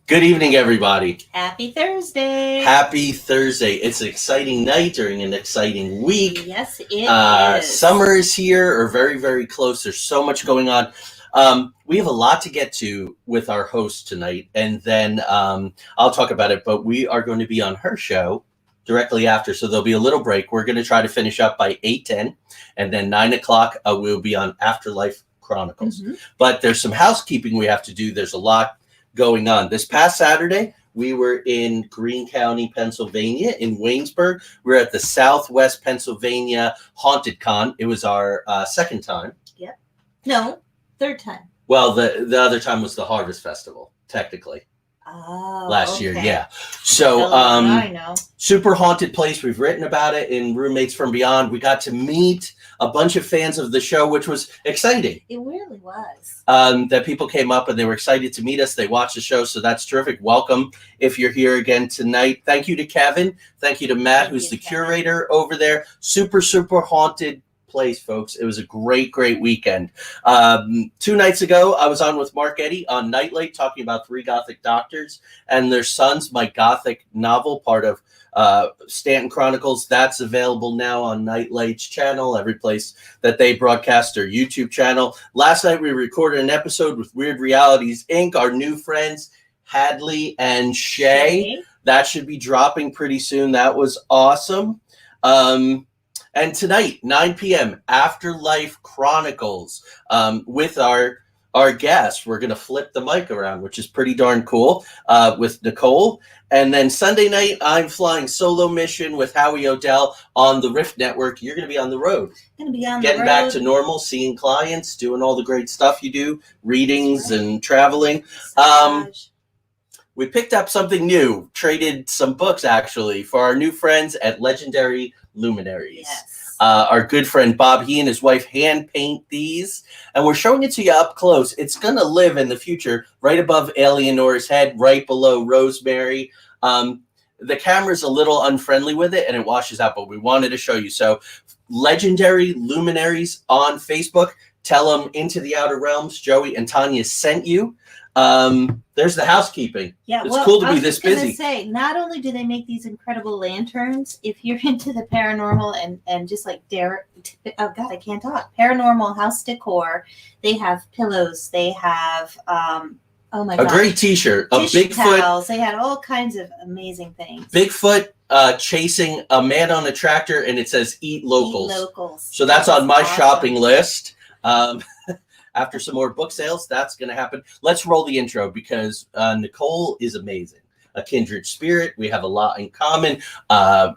Good evening, everybody. Happy Thursday. Happy Thursday. It's an exciting night during an exciting week. Yes, it is. Summer is here, or very, very close. There's so much going on. We have a lot to get to with our host tonight, and then I'll talk about it, but we are going to be on her show directly after, so there'll be a little break. We're going to try to finish up by 8:10, and then 9 o'clock we'll be on Afterlife Chronicles. Mm-hmm. But there's some housekeeping we have to do. There's a lot going on. This past Saturday, we were in Greene County, Pennsylvania, in Waynesburg. We're at the Southwest Pennsylvania Haunted Con. It was our second time. Yep. No, third time. Well, the other time was the Harvest Festival, technically. Oh, last year, yeah. So, I know. Super haunted place. We've written about it in Roommates from Beyond. We got to meet a bunch of fans of the show, which was exciting. It really was. That people came up and they were excited to meet us. They watched the show, so that's terrific. Welcome if you're here again tonight. Thank you to Kevin. Thank you to Matt, who's the curator over there. Super, super haunted place, folks. It was a great weekend. 2 nights ago, I was on with Mark Eddy on Nightlight talking about 3 Gothic doctors and their sons, my Gothic novel, part of Stanton Chronicles. That's available now on Nightlight's channel, every place that they broadcast their YouTube channel. Last night, we recorded an episode with Weird Realities, Inc., our new friends, Hadley and Shay. That should be dropping pretty soon. That was awesome. And tonight, 9 p.m., Afterlife Chronicles with our guest. We're going to flip the mic around, which is pretty darn cool, with Nicole. And then Sunday night, I'm flying solo mission with Howie Odell on the Rift Network. You're going to be on the road. Going to be on Getting the road. back to normal, seeing clients, doing all the great stuff you do, readings and traveling. We picked up something new, traded some books, actually, for our new friends at Legendary Luminaries. Yes. Our good friend Bob, he and his wife hand paint these, and we're showing it to you up close. It's going to live in the future right above Eleanor's head, right below Rosemary. The camera's a little unfriendly with it, and it washes out, but we wanted to show you. So Legendary Luminaries on Facebook. Tell them Into the Outer Realms, Joey and Tanya sent you. There's the housekeeping. Yeah, it's cool to be this busy. I was going to say, not only do they make these incredible lanterns, if you're into the paranormal and just like I can't talk, paranormal house decor, they have pillows, they have, a great t-shirt, a Bigfoot. Towels. They had all kinds of amazing things. Bigfoot chasing a man on a tractor, and it says Eat Locals. Eat Locals. So that's on my shopping list. After some more book sales, that's going to happen. Let's roll the intro because Nicole is amazing. A kindred spirit. We have a lot in common.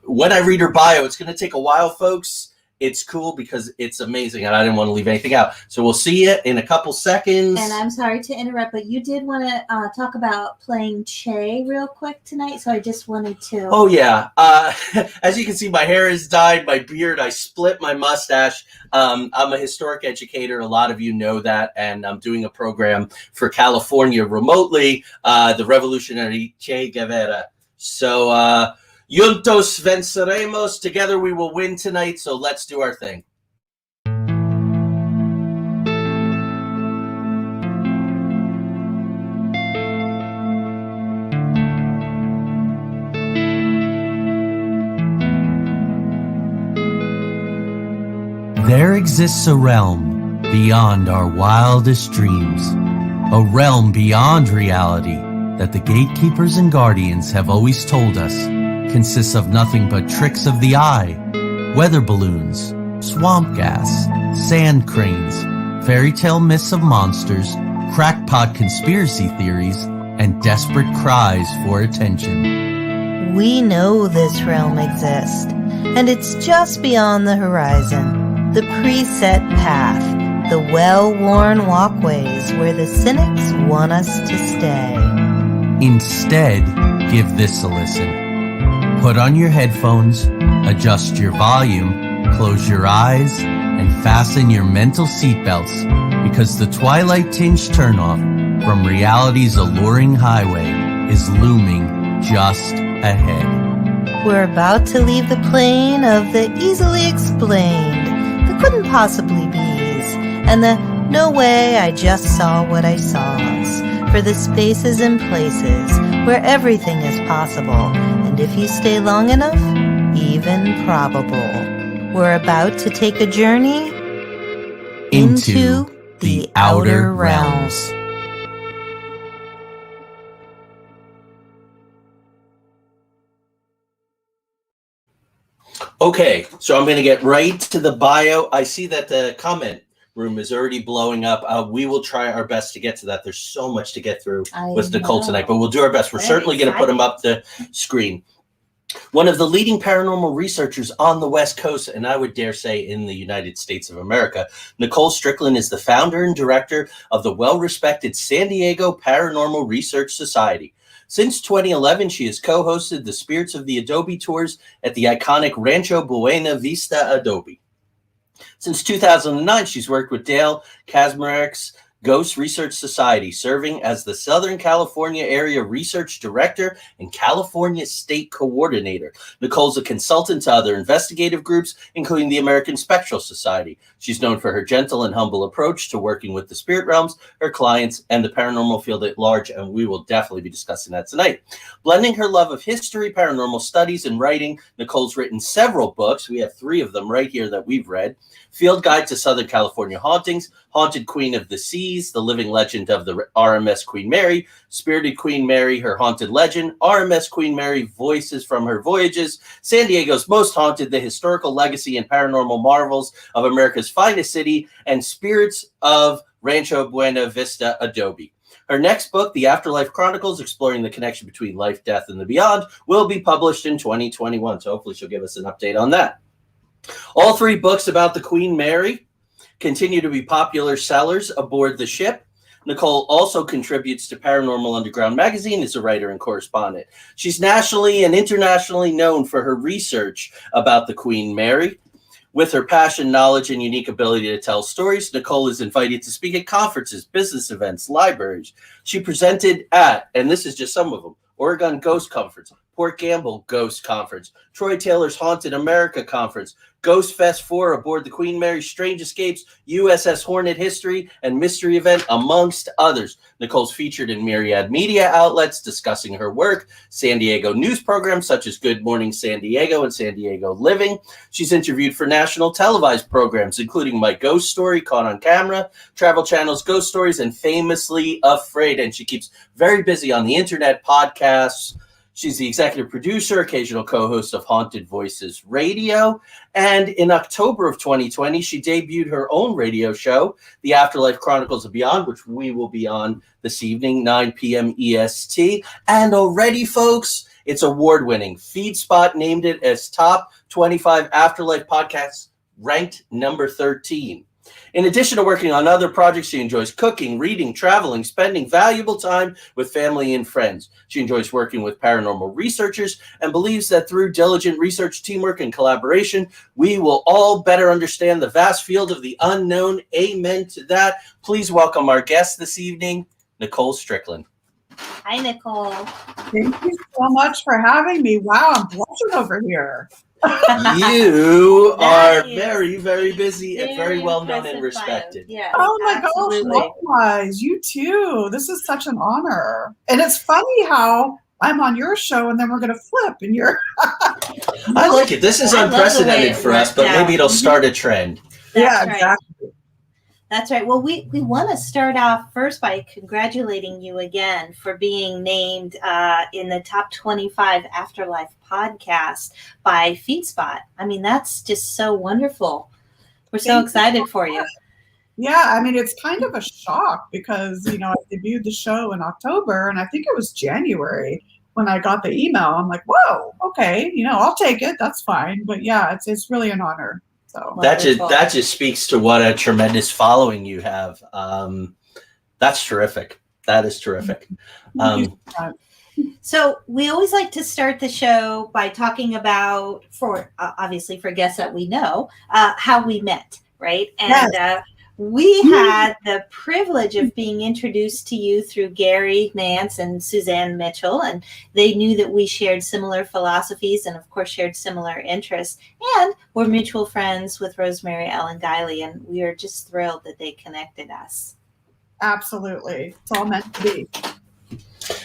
When I read her bio, it's going to take a while, folks. It's cool because it's amazing, and I didn't want to leave anything out. So we'll see you in a couple seconds. And I'm sorry to interrupt, but you did want to talk about playing Che real quick tonight, so I just wanted to. Oh, yeah. As you can see, my hair is dyed, my beard, I split my mustache. I'm a historic educator. A lot of you know that, and I'm doing a program for California remotely, the revolutionary Che Guevara. So, Juntos venceremos. Together we will win tonight, so let's do our thing. There exists a realm beyond our wildest dreams, a realm beyond reality that the gatekeepers and guardians have always told us consists of nothing but tricks of the eye, weather balloons, swamp gas, sand cranes, fairy tale myths of monsters, crackpot conspiracy theories, and desperate cries for attention. We know this realm exists, and it's just beyond the horizon, the preset path, the well-worn walkways where the cynics want us to stay. Instead, give this a listen. Put on your headphones, adjust your volume, close your eyes, and fasten your mental seatbelts because the twilight-tinged turnoff from reality's alluring highway is looming just ahead. We're about to leave the plane of the easily explained, the couldn't possibly be's, and the no way I just saw what I saws, for the spaces and places where everything is possible, and if you stay long enough, even probable. We're about to take a journey into the outer realms. Okay, so I'm going to get right to the bio. I see that the comment room is already blowing up. We will try our best to get to that. There's so much to get through with Nicole tonight, but we'll do our best. We're certainly going to put them up the screen. One of the leading paranormal researchers on the West Coast, and I would dare say in the United States of America, Nicole Strickland is the founder and director of the well-respected San Diego Paranormal Research Society. Since 2011, she has co-hosted the Spirits of the Adobe tours at the iconic Rancho Buena Vista Adobe. Since 2009, she's worked with Dale Kaczmarek's Ghost Research Society, serving as the Southern California Area Research Director and California State Coordinator. Nicole's a consultant to other investigative groups, including the American Spectral Society. She's known for her gentle and humble approach to working with the spirit realms, her clients, and the paranormal field at large, and we will definitely be discussing that tonight. Blending her love of history, paranormal studies, and writing, Nicole's written several books. We have 3 of them right here that we've read. Field Guide to Southern California Hauntings, Haunted Queen of the Seas, The Living Legend of the RMS Queen Mary, Spirited Queen Mary, Her Haunted Legend, RMS Queen Mary, Voices from Her Voyages, San Diego's Most Haunted, The Historical Legacy and Paranormal Marvels of America's Finest City, and Spirits of Rancho Buena Vista Adobe. Her next book, The Afterlife Chronicles, exploring the connection between life, death, and the beyond, will be published in 2021. So hopefully she'll give us an update on that. All 3 books about the Queen Mary continue to be popular sellers aboard the ship. Nicole also contributes to Paranormal Underground magazine as a writer and correspondent. She's nationally and internationally known for her research about the Queen Mary. With her passion, knowledge, and unique ability to tell stories, Nicole is invited to speak at conferences, business events, libraries. She presented at, and this is just some of them, Oregon Ghost Conference, Port Gamble Ghost Conference, Troy Taylor's Haunted America Conference, Ghost Fest 4 aboard the Queen Mary, Strange Escapes, USS Hornet History and Mystery Event, amongst others. Nicole's featured in myriad media outlets discussing her work, San Diego news programs such as Good Morning San Diego and San Diego Living. She's interviewed for national televised programs, including My Ghost Story, Caught on Camera, Travel Channel's Ghost Stories, and Famously Afraid. And she keeps very busy on the internet, podcasts. She's the executive producer, occasional co-host of Haunted Voices Radio. And in October of 2020, she debuted her own radio show, The Afterlife Chronicles of Beyond, which we will be on this evening, 9 p.m. EST. And already, folks, it's award-winning. FeedSpot named it as top 25 Afterlife podcasts, ranked number 13. In addition to working on other projects, she enjoys cooking, reading, traveling, spending valuable time with family and friends. She enjoys working with paranormal researchers and believes that through diligent research, teamwork, and collaboration, we will all better understand the vast field of the unknown. Amen to that. Please welcome our guest this evening, Nicole Strickland. Hi, Nicole. Thank you so much for having me. Wow, I'm blushing over here. You are very, very busy and very well known and respected. Yeah. Oh my gosh, likewise. You too. This is such an honor. And it's funny how I'm on your show and then we're going to flip and you're. I like it. This is unprecedented for us, but maybe it'll start a trend. Yeah, exactly. That's right. Well, we want to start off first by congratulating you again for being named in the top 25 Afterlife podcast by FeedSpot. I mean, that's just so wonderful. We're so excited for you. Yeah, I mean, it's kind of a shock because, I debuted the show in October and I think it was January when I got the email. I'm like, whoa, okay, I'll take it. That's fine. But yeah, it's really an honor. So that just speaks to what a tremendous following you have. That's terrific. That is terrific. So we always like to start the show by talking about, obviously for guests that we know, how we met, right? And yes. We had the privilege of being introduced to you through Gary Nance and Suzanne Mitchell, and they knew that we shared similar philosophies and, of course, shared similar interests, and we're mutual friends with Rosemary Ellen Guiley, and we are just thrilled that they connected us. Absolutely. It's all meant to be.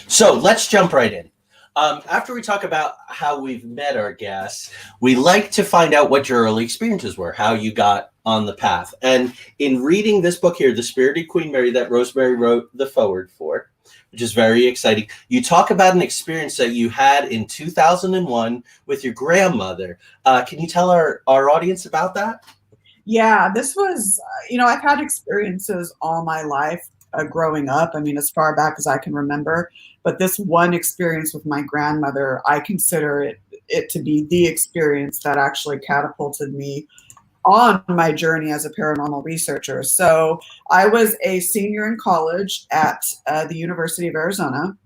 So let's jump right in. After we talk about how we've met our guests, we like to find out what your early experiences were, how you got on the path. And in reading this book here, The Spirited Queen Mary, that Rosemary wrote the foreword for, which is very exciting, you talk about an experience that you had in 2001 with your grandmother. Can you tell our audience about that? Yeah, this was, I've had experiences all my life growing up. I mean, as far back as I can remember. But this one experience with my grandmother, I consider it to be the experience that actually catapulted me on my journey as a paranormal researcher. So I was a senior in college at the University of Arizona.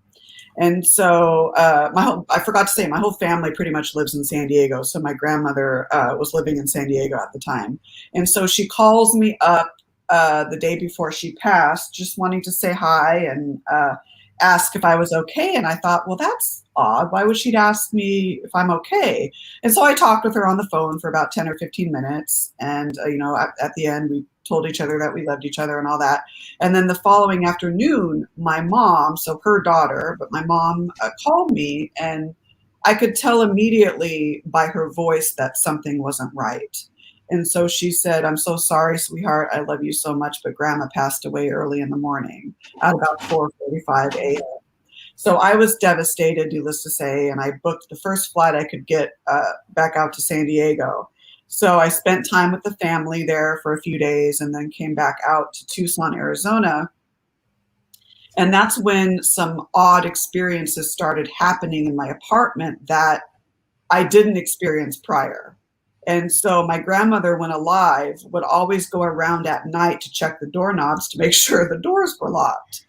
And so I forgot to say, my whole family pretty much lives in San Diego. So my grandmother was living in San Diego at the time. And so she calls me up the day before she passed, just wanting to say hi and ask if I was okay. And I thought, well, that's odd. Why would she ask me if I'm okay? And so I talked with her on the phone for about 10 or 15 minutes. And, at the end, we told each other that we loved each other and all that. And then the following afternoon, my mom, so her daughter, but my mom called me, and I could tell immediately by her voice that something wasn't right. And so she said, "I'm so sorry, sweetheart. I love you so much, but Grandma passed away early in the morning at about 4:45 a.m." So I was devastated, needless to say, and I booked the first flight I could get back out to San Diego. So I spent time with the family there for a few days and then came back out to Tucson, Arizona. And that's when some odd experiences started happening in my apartment that I didn't experience prior. And so my grandmother, when alive, would always go around at night to check the doorknobs to make sure the doors were locked.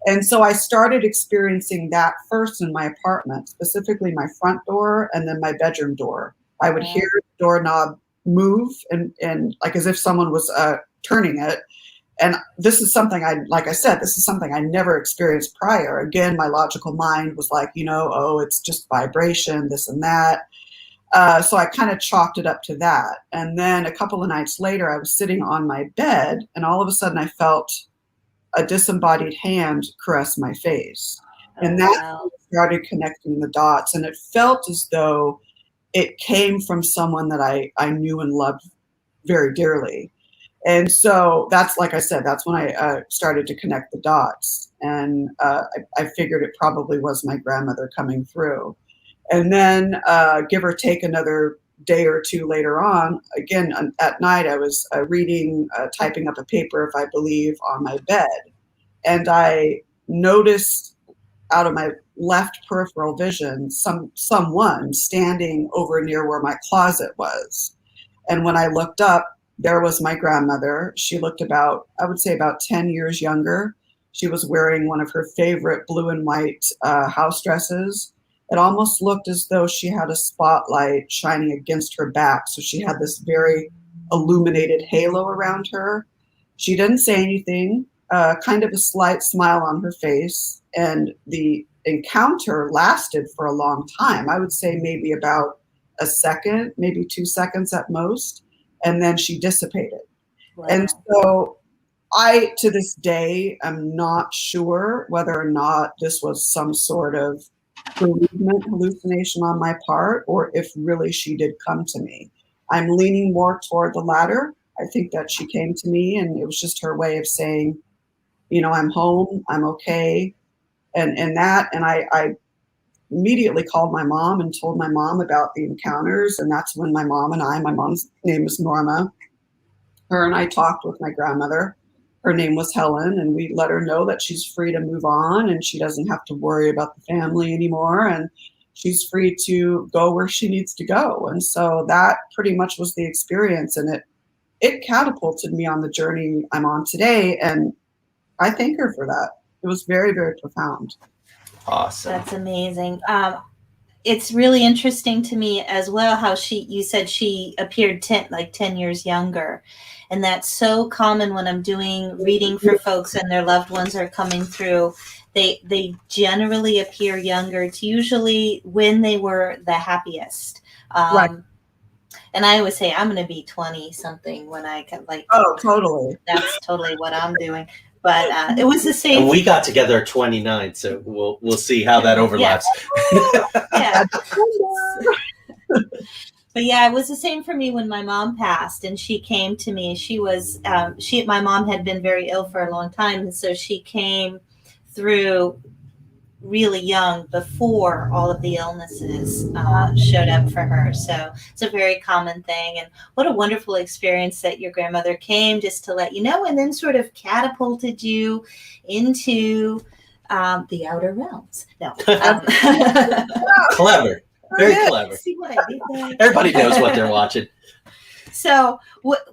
And so I started experiencing that first in my apartment, specifically my front door and then my bedroom door. I would hear the doorknob move and like as if someone was turning it. And this is something this is something I never experienced prior. Again, my logical mind was like, it's just vibration, this and that. So I kind of chalked it up to that. And then a couple of nights later, I was sitting on my bed, and all of a sudden I felt a disembodied hand caress my face. And that started connecting the dots. And it felt as though it came from someone that I knew and loved very dearly. And so that's, like I said, that's when I started to connect the dots. And I figured it probably was my grandmother coming through. And then give or take another day or two later on, again, at night, I was reading, typing up a paper, if I believe, on my bed. And I noticed out of my left peripheral vision, someone standing over near where my closet was. And when I looked up, there was my grandmother. She looked about 10 years younger. She was wearing one of her favorite blue and white house dresses. It almost looked as though she had a spotlight shining against her back. So she had this very illuminated halo around her. She didn't say anything, kind of a slight smile on her face. And the encounter lasted for a long time. I would say maybe about a second, maybe 2 seconds at most. And then she dissipated. Wow. And so I, to this day, am not sure whether or not this was some sort of bereavement hallucination on my part, or if really she did come to me. I'm leaning more toward the latter. I think that she came to me and it was just her way of saying, I'm home, I'm okay. And I immediately called my mom and told my mom about the encounters. And that's when my mom's name is Norma. Her and I talked with my grandmother. Her name was Helen, and we let her know that she's free to move on and she doesn't have to worry about the family anymore. And she's free to go where she needs to go. And so that pretty much was the experience. And it catapulted me on the journey I'm on today. And I thank her for that. It was very, very profound. Awesome. That's amazing. It's really interesting to me as well how you said she appeared 10 years younger. And that's so common when I'm doing reading for folks and their loved ones are coming through. They generally appear younger. It's usually when they were the happiest. Right. And I always say I'm going to be 20 something when I can, Oh, totally. That's totally what I'm doing. But it was the same. And we got together at 29, so we'll see how that overlaps. Yeah. But yeah, it was the same for me when my mom passed, and she came to me. She was my mom had been very ill for a long time, and so she came through really young before all of the illnesses showed up for her. So it's a very common thing. And what a wonderful experience that your grandmother came just to let you know, and then sort of catapulted you into the outer realms. No. Clever. Very clever. See what I did there? Everybody knows what they're watching. So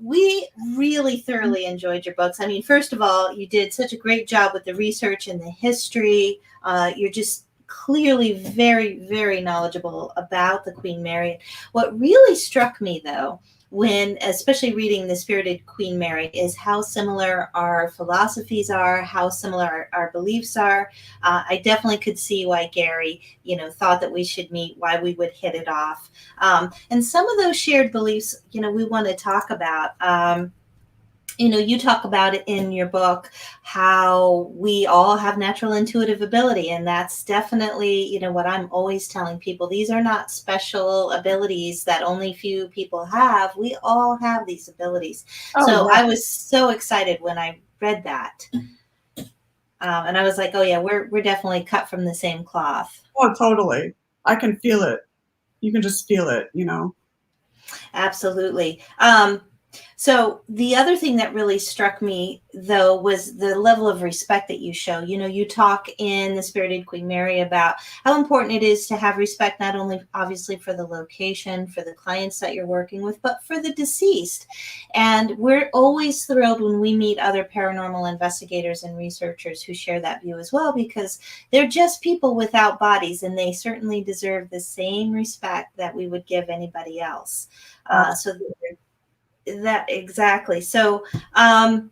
we really thoroughly enjoyed your books. I mean, first of all, you did such a great job with the research and the history. You're just clearly very, very knowledgeable about the Queen Mary. What really struck me, though, when especially reading The Spirited Queen Mary, is how similar our philosophies are, how similar our beliefs are. I definitely could see why Gary, thought that we should meet, why we would hit it off. And some of those shared beliefs, we want to talk about. You talk about it in your book, how we all have natural intuitive ability. And that's definitely, what I'm always telling people. These are not special abilities that only few people have. We all have these abilities. So I was so excited when I read that. And I was like, oh yeah, we're definitely cut from the same cloth. Oh, totally. I can feel it. You can just feel it, Absolutely. So the other thing that really struck me, though, was the level of respect that you show. You talk in The Spirited Queen Mary about how important it is to have respect, not only obviously for the location, for the clients that you're working with, but for the deceased. And we're always thrilled when we meet other paranormal investigators and researchers who share that view as well, because they're just people without bodies, and they certainly deserve the same respect that we would give anybody else. That exactly. So, and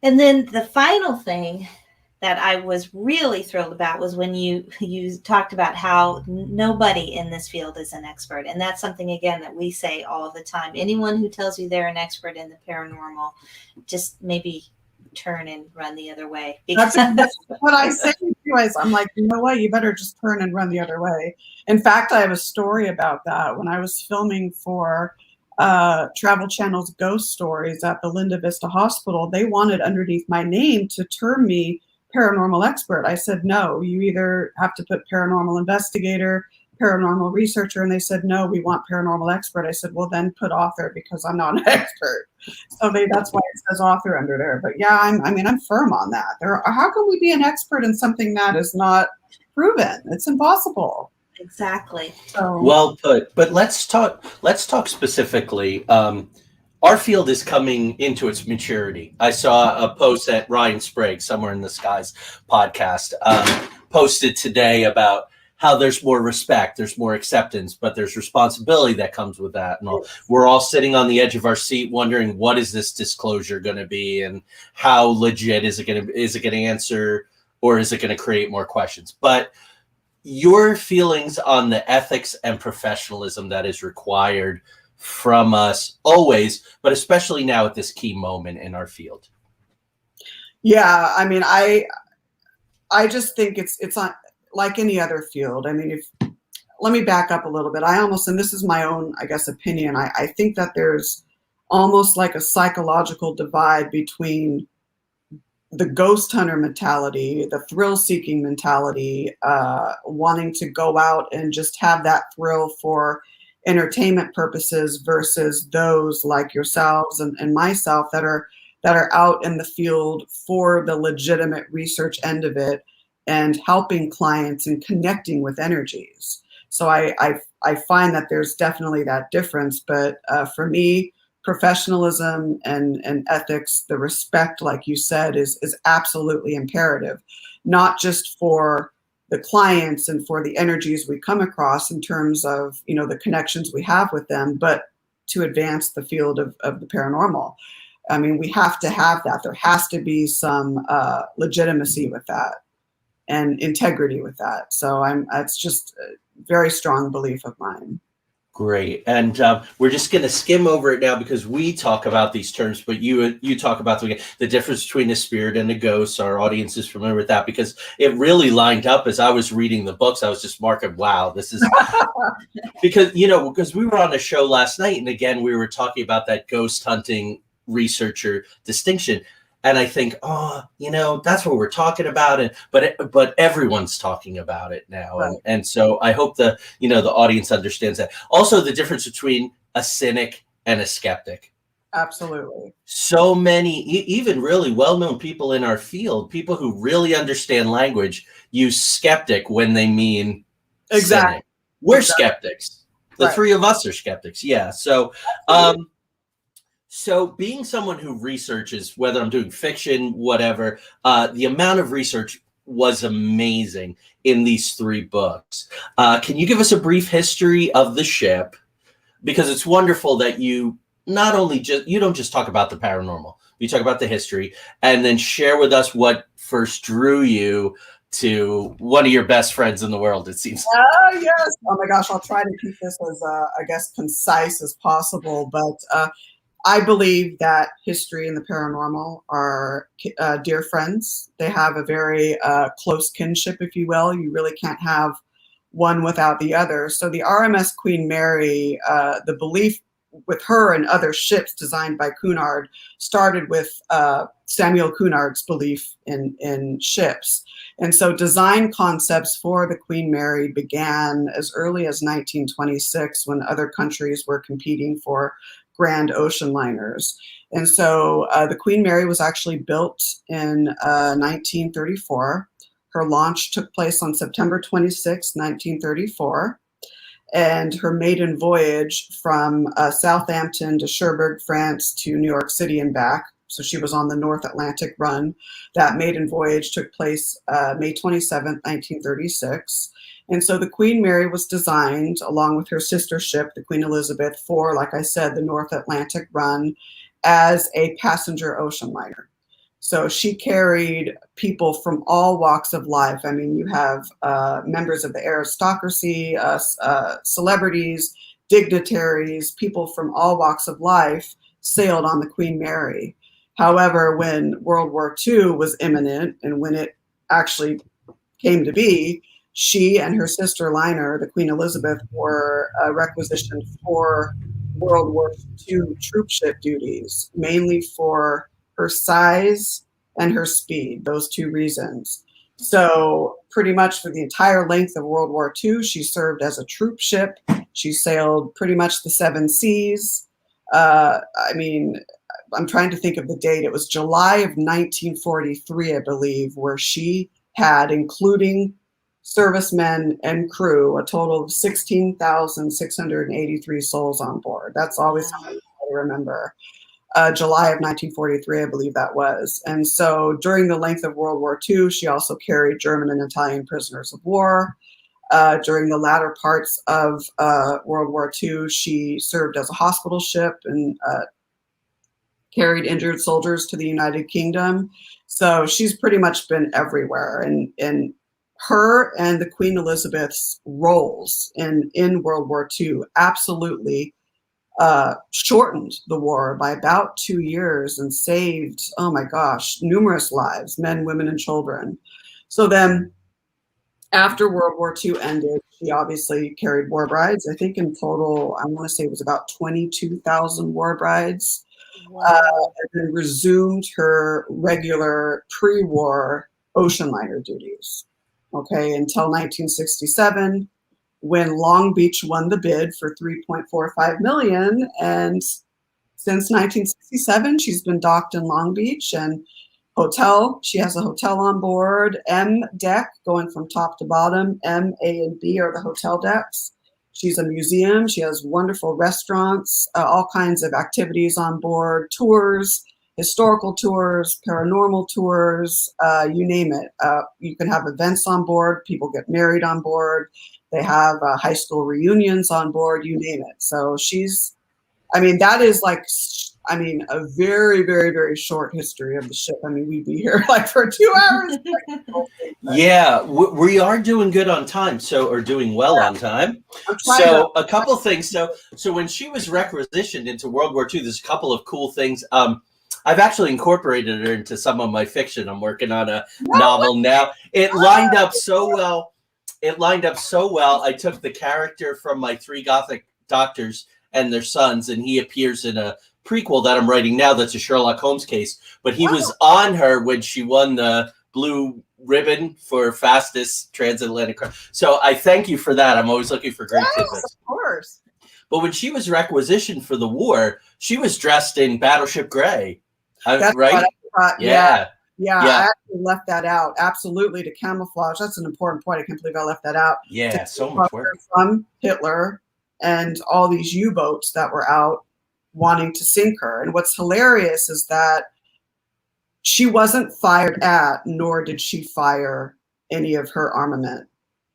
then the final thing that I was really thrilled about was when you talked about how nobody in this field is an expert. And that's something, again, that we say all the time. Anyone who tells you they're an expert in the paranormal, just maybe turn and run the other way. That's what I say to you guys. I'm like, you know what? You better just turn and run the other way. In fact, I have a story about that. When I was filming for Travel Channel's Ghost Stories at the Linda Vista Hospital, they wanted underneath my name to term me paranormal expert. I said, no, you either have to put paranormal investigator, paranormal researcher, and they said, no, we want paranormal expert. I said, well, then put author, because I'm not an expert. So that's why it says author under there. But yeah, I'm firm on that. How can we be an expert in something that is not proven? It's impossible. Exactly. Well put. But let's talk specifically. Our field is coming into its maturity. I saw a post that Ryan Sprague, Somewhere in the Skies podcast, posted today about how there's more respect, there's more acceptance, but there's responsibility that comes with that. And we're all sitting on the edge of our seat wondering, what is this disclosure going to be, and how legit is it going to answer, or is it going to create more questions? But your feelings on the ethics and professionalism that is required from us always, but especially now at this key moment in our field. Yeah, I just think it's on, like any other field. Let me back up a little bit. And this is my own, I guess, opinion. I think that there's almost like a psychological divide between the ghost hunter mentality, the thrill-seeking mentality, wanting to go out and just have that thrill for entertainment purposes, versus those like yourselves and myself that are out in the field for the legitimate research end of it and helping clients and connecting with energies. So I find that there's definitely that difference. But for me, professionalism and ethics, the respect, like you said, is absolutely imperative, not just for the clients and for the energies we come across in terms of, the connections we have with them, but to advance the field of the paranormal. We have to have that. There has to be some legitimacy with that and integrity with that. So it's just a very strong belief of mine. Great. And we're just going to skim over it now because we talk about these terms, but you talk about the difference between a spirit and a ghost. Our audience is familiar with that because it really lined up as I was reading the books. I was just marking, wow, this is because we were on a show last night. And again, we were talking about that ghost hunting researcher distinction. And I think, that's what we're talking about. But everyone's talking about it now. Right. And so I hope the audience understands that. Also, the difference between a cynic and a skeptic. Absolutely. So many, even really well-known people in our field, people who really understand language, use skeptic when they mean Exactly. cynic. We're skeptics. The Right. three of us are skeptics. Yeah. So being someone who researches, whether I'm doing fiction, whatever, the amount of research was amazing in these three books. Can you give us a brief history of the ship? Because it's wonderful that you not only you don't just talk about the paranormal, you talk about the history, and then share with us what first drew you to one of your best friends in the world, it seems. Yes. Oh my gosh, I'll try to keep this as, concise as possible. But I believe that history and the paranormal are dear friends. They have a very close kinship, if you will. You really can't have one without the other. So the RMS Queen Mary, the belief with her and other ships designed by Cunard started with Samuel Cunard's belief in ships. And so design concepts for the Queen Mary began as early as 1926 when other countries were competing for grand ocean liners. And so the Queen Mary was actually built in 1934. Her launch took place on September 26, 1934. And her maiden voyage from Southampton to Cherbourg, France to New York City and back. So she was on the North Atlantic run. That maiden voyage took place May 27, 1936. And so the Queen Mary was designed, along with her sister ship, the Queen Elizabeth, for, like I said, the North Atlantic run as a passenger ocean liner. So she carried people from all walks of life. I mean, you have members of the aristocracy, celebrities, dignitaries, people from all walks of life sailed on the Queen Mary. However, when World War II was imminent and when it actually came to be, she and her sister liner, the Queen Elizabeth, were requisitioned for World War II troop ship duties, mainly for her size and her speed, those two reasons. So pretty much for the entire length of World War II, she served as a troop ship. She sailed pretty much the 7 seas. I'm trying to think of the date. It was July of 1943, I believe, where she had, including servicemen and crew, a total of 16,683 souls on board. That's always something I remember. July of 1943, I believe that was. And so during the length of World War II, she also carried German and Italian prisoners of war. During the latter parts of World War II, she served as a hospital ship and carried injured soldiers to the United Kingdom. So she's pretty much been everywhere. And her and the Queen Elizabeth's roles in World War II absolutely shortened the war by about 2 years and saved, oh my gosh, numerous lives, men, women, and children. So then after World War II ended, she obviously carried war brides. I think in total, I want to say it was about 22,000 war brides. And then resumed her regular pre-war ocean liner duties. Okay, until 1967, when Long Beach won the bid for $3.45 million. And since 1967, she's been docked in Long Beach and she has a hotel on board, M deck going from top to bottom. M, A, and B are the hotel decks. She's a museum. She has wonderful restaurants, all kinds of activities on board, tours, historical tours, paranormal tours, you name it. You can have events on board. People get married on board. They have high school reunions on board, you name it. So that is like I mean, a very, very, very short history of the ship. I mean, we'd be here like for 2 hours. Yeah, we are doing good on time, or doing well on time. So a couple of things. So when she was requisitioned into World War II, there's a couple of cool things. I've actually incorporated her into some of my fiction. I'm working on a novel now. It lined up so well. I took the character from my 3 Gothic doctors and their sons, and he appears in a prequel that I'm writing now that's a Sherlock Holmes case. But he was on her when she won the blue ribbon for fastest transatlantic. So I thank you for that. I'm always looking for great tidbits. Of course. But when she was requisitioned for the war, she was dressed in Battleship Gray. Right? Yeah, I actually left that out. Absolutely, to camouflage. That's an important point. I can't believe I left that out. Yeah, so much work. From Hitler and all these U-boats that were out wanting to sink her. And what's hilarious is that she wasn't fired at, nor did she fire any of her armament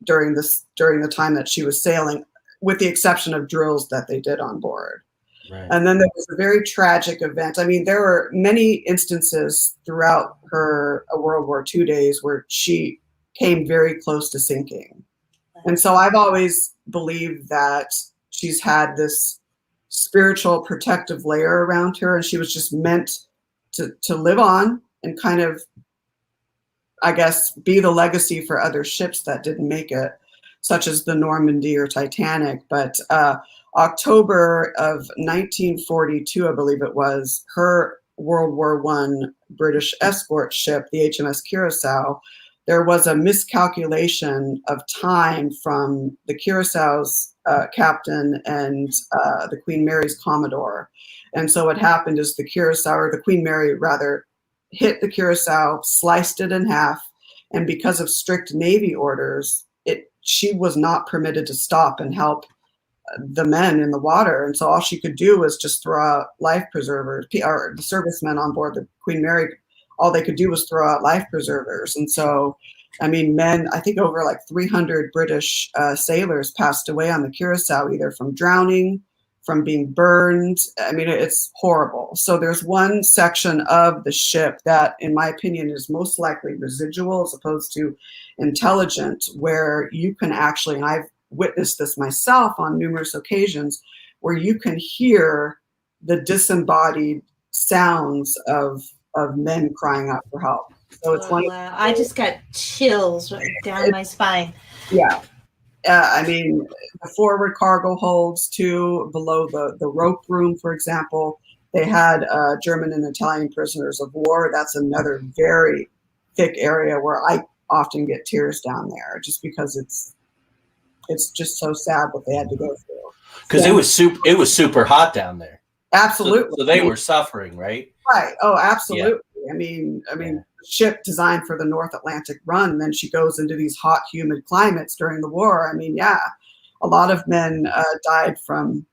during the time that she was sailing, with the exception of drills that they did on board. Right. And then there was a very tragic event. I mean, there were many instances throughout her World War II days where she came very close to sinking. And so I've always believed that she's had this spiritual protective layer around her, and she was just meant to live on and kind of, I guess, be the legacy for other ships that didn't make it, such as the Normandy or Titanic. But October of 1942, I believe it was, her World War I British escort ship, the HMS Curacao, there was a miscalculation of time from the Curaçao's captain and the Queen Mary's Commodore. And so what happened is the Curaçao, or the Queen Mary rather, hit the Curaçao, sliced it in half, and because of strict Navy orders, she was not permitted to stop and help the men in the water. And so all she could do was just throw out life preservers, or the servicemen on board the Queen Mary, all they could do was throw out life preservers. And so, I mean, I think over like 300 British sailors passed away on the Curaçao, either from drowning, from being burned. I mean, it's horrible. So there's one section of the ship that, in my opinion, is most likely residual as opposed to intelligent, where you can actually, and I've witnessed this myself on numerous occasions, where you can hear the disembodied sounds of men crying out for help. So it's wow. I just got chills down my spine. Yeah. I mean, the forward cargo holds too, below the rope room, for example, they had German and Italian prisoners of war. That's another very thick area where I often get tears down there, just because it's just so sad what they had to go through. Because it was super hot down there. Absolutely. So they were suffering, right? Right. Oh, absolutely. Yeah. I mean, ship designed for the North Atlantic run, and then she goes into these hot, humid climates during the war. I mean, yeah, a lot of men died from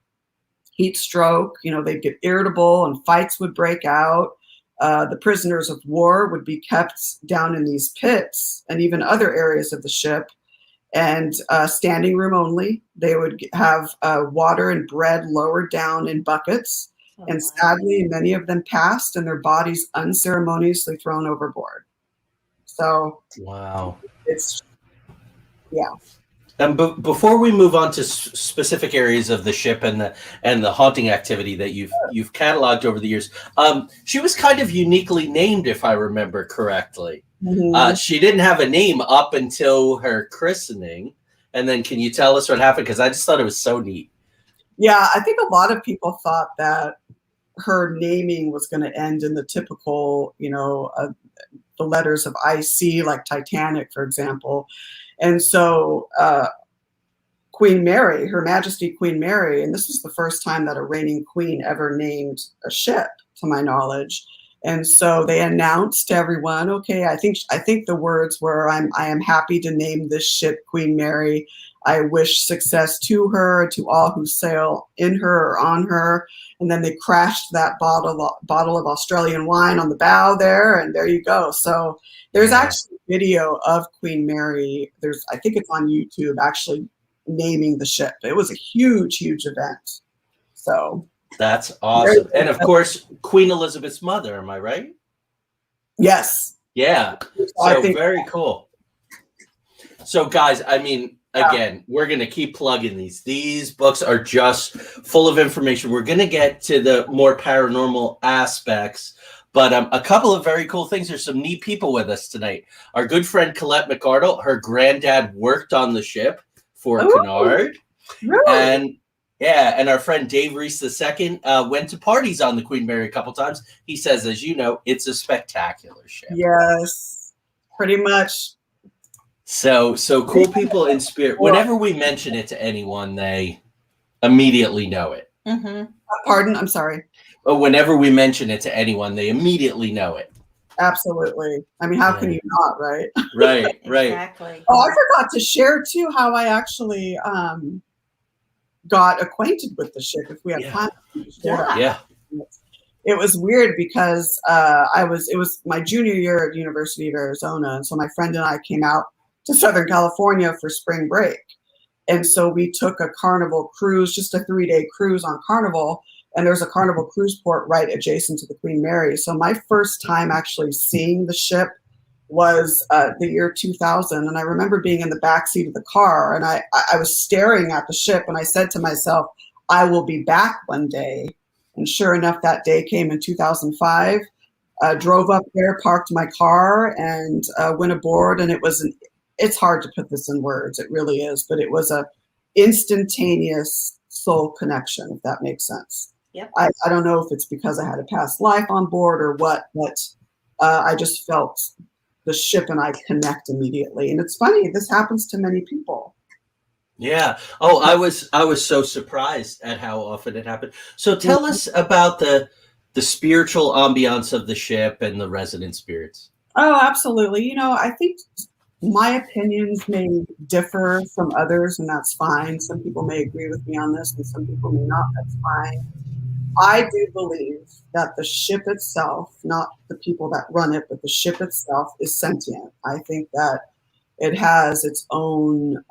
heat stroke. You know, they'd get irritable and fights would break out. The prisoners of war would be kept down in these pits and even other areas of the ship, and standing room only. They would have water and bread lowered down in buckets. And sadly, many of them passed and their bodies unceremoniously thrown overboard. So, wow. It's, yeah. And before we move on to specific areas of the ship and the haunting activity that you've cataloged over the years, she was kind of uniquely named, if I remember correctly. Mm-hmm. She didn't have a name up until her christening. And then can you tell us what happened? Because I just thought it was so neat. Yeah, I think a lot of people thought that her naming was going to end in the typical, the letters of IC, like Titanic, for example. And so Queen Mary, Her Majesty Queen Mary, and this was the first time that a reigning queen ever named a ship, to my knowledge. And so they announced to everyone, okay, I think the words were, I am happy to name this ship Queen Mary. I wish success to her, to all who sail in her or on her. And then they crashed that bottle of Australian wine on the bow there, and there you go. So there's actually a video of Queen Mary. I think it's on YouTube, actually naming the ship. It was a huge, huge event. So That's awesome. And of course, Queen Elizabeth's mother, am I right? Yes. Yeah. So very cool. So guys, I mean, again, we're going to keep plugging these. These books are just full of information. We're going to get to the more paranormal aspects, but a couple of very cool things. There's some neat people with us tonight. Our good friend Colette McArdle, her granddad worked on the ship for Kennard. Really? And and our friend Dave Reese II went to parties on the Queen Mary a couple times. He says, as you know, it's a spectacular ship. Yes, pretty much. So cool people in spirit. Whenever we mention it to anyone, they immediately know it. Mm-hmm. Pardon? I'm sorry. But whenever we mention it to anyone, they immediately know it. Absolutely. I mean, how can you not, right? Right. Exactly. Oh, I forgot to share too how I actually got acquainted with the ship. If we have time to share. Yeah. It was weird because it was my junior year at University of Arizona, and so my friend and I came out to Southern California for spring break. And so we took a Carnival cruise, just a 3-day cruise on Carnival. And there's a Carnival cruise port right adjacent to the Queen Mary. So my first time actually seeing the ship was the year 2000. And I remember being in the backseat of the car, and I was staring at the ship, and I said to myself, I will be back one day. And sure enough, that day came in 2005. Drove up there, parked my car, and went aboard. And it's hard to put this in words. It really is. But it was a instantaneous soul connection, if that makes sense. Yep. I don't know if it's because I had a past life on board or what, but I just felt the ship and I connect immediately. And it's funny, this happens to many people. Yeah. Oh, I was so surprised at how often it happened. So tell us about the spiritual ambiance of the ship and the resident spirits. Oh, absolutely. You know, I think my opinions may differ from others, and that's fine. Some people may agree with me on this, and some people may not. That's fine. I do believe that the ship itself, not the people that run it, but the ship itself is sentient. I think that it has its own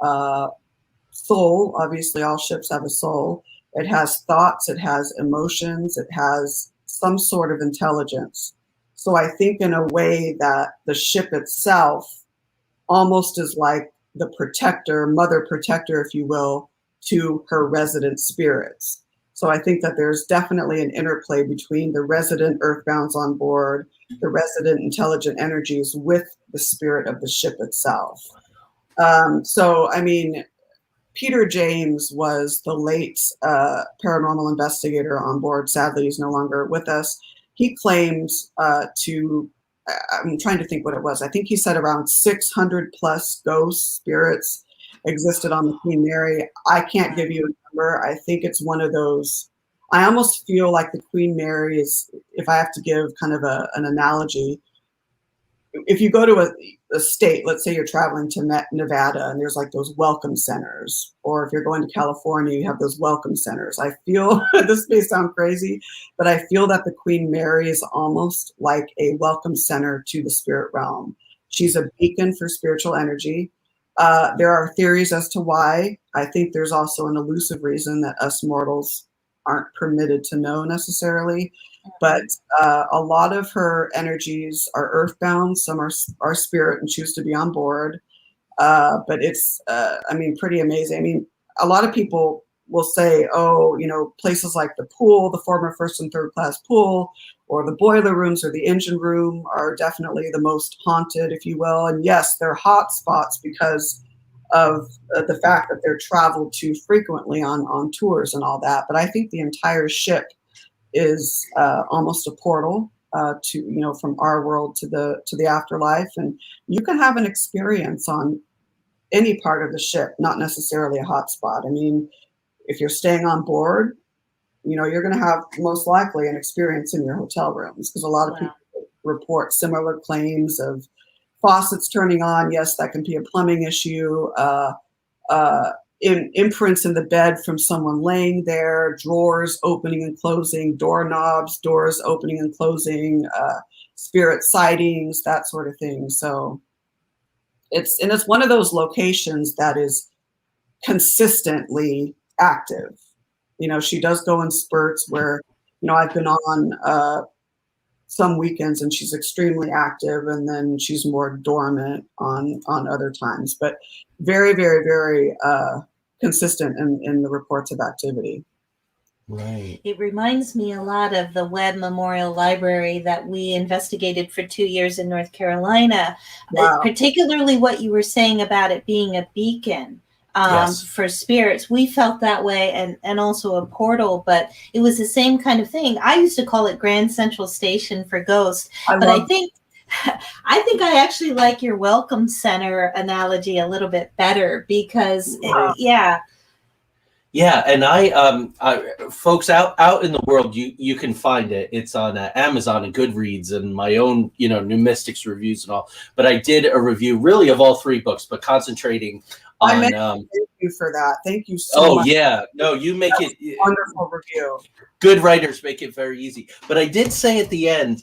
soul. Obviously, all ships have a soul. It has thoughts. It has emotions. It has some sort of intelligence. So I think in a way that the ship itself almost is like the protector, mother protector, if you will, to her resident spirits. So I think that there's definitely an interplay between the resident earthbounds on board, the resident intelligent energies with the spirit of the ship itself. So, I mean, Peter James was the late paranormal investigator on board. Sadly, he's no longer with us. He claims I'm trying to think what it was. I think he said around 600 plus ghosts, spirits existed on the Queen Mary. I can't give you a number. I think it's one of those. I almost feel like the Queen Mary is, if I have to give kind of an analogy, if you go to a state, let's say you're traveling to Nevada and there's like those welcome centers, or if you're going to California, you have those welcome centers. I feel, this may sound crazy, but I feel that the Queen Mary is almost like a welcome center to the spirit realm. She's a beacon for spiritual energy. There are theories as to why. I think there's also an elusive reason that us mortals aren't permitted to know necessarily. But a lot of her energies are earthbound. Some are spirit and choose to be on board. But it's, pretty amazing. I mean, a lot of people will say, oh, you know, places like the pool, the former first and third class pool, or the boiler rooms or the engine room are definitely the most haunted, if you will. And yes, they're hot spots because of the fact that they're traveled to frequently on tours and all that. But I think the entire ship is almost a portal to, you know, from our world to the afterlife. And you can have an experience on any part of the ship, not necessarily a hot spot. I mean, if you're staying on board, you know, you're going to have most likely an experience in your hotel rooms, because a lot of people report similar claims of faucets turning on. Yes, that can be a plumbing issue. Imprints in the bed from someone laying there, drawers opening and closing, doorknobs, doors opening and closing, spirit sightings, that sort of thing. So it's one of those locations that is consistently active. She does go in spurts where, I've been on some weekends and she's extremely active, and then she's more dormant on other times, but very, very, very consistent in the reports of activity. Right. It reminds me a lot of the Webb Memorial Library that we investigated for 2 years in North Carolina. Wow. Particularly what you were saying about it being a beacon Yes. for spirits. We felt that way, and also a portal, but it was the same kind of thing. I used to call it Grand Central Station for ghosts, but I think I actually like your Welcome Center analogy a little bit better because, Wow. Yeah, and I folks out in the world, you can find it. It's on Amazon and Goodreads and my own, New Mystics reviews and all. But I did a review really of all 3 books, but concentrating on. Thank you for that. Thank you so much. Oh yeah, no, you make it wonderful review. Good writers make it very easy. But I did say at the end,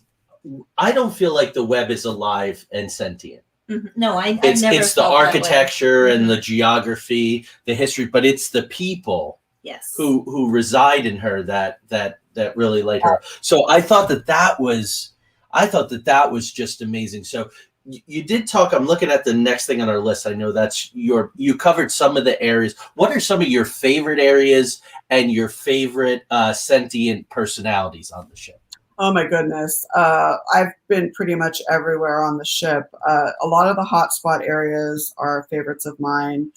I don't feel like the web is alive and sentient. Mm-hmm. No, I it's never it's the felt architecture and the geography, the history, but it's the people who reside in her that really light her up. So I thought that was just amazing. So you did talk. I'm looking at the next thing on our list. I know that's you covered some of the areas. What are some of your favorite areas and your favorite sentient personalities on the ship? Oh my goodness. I've been pretty much everywhere on the ship. A lot of the hotspot areas are favorites of mine.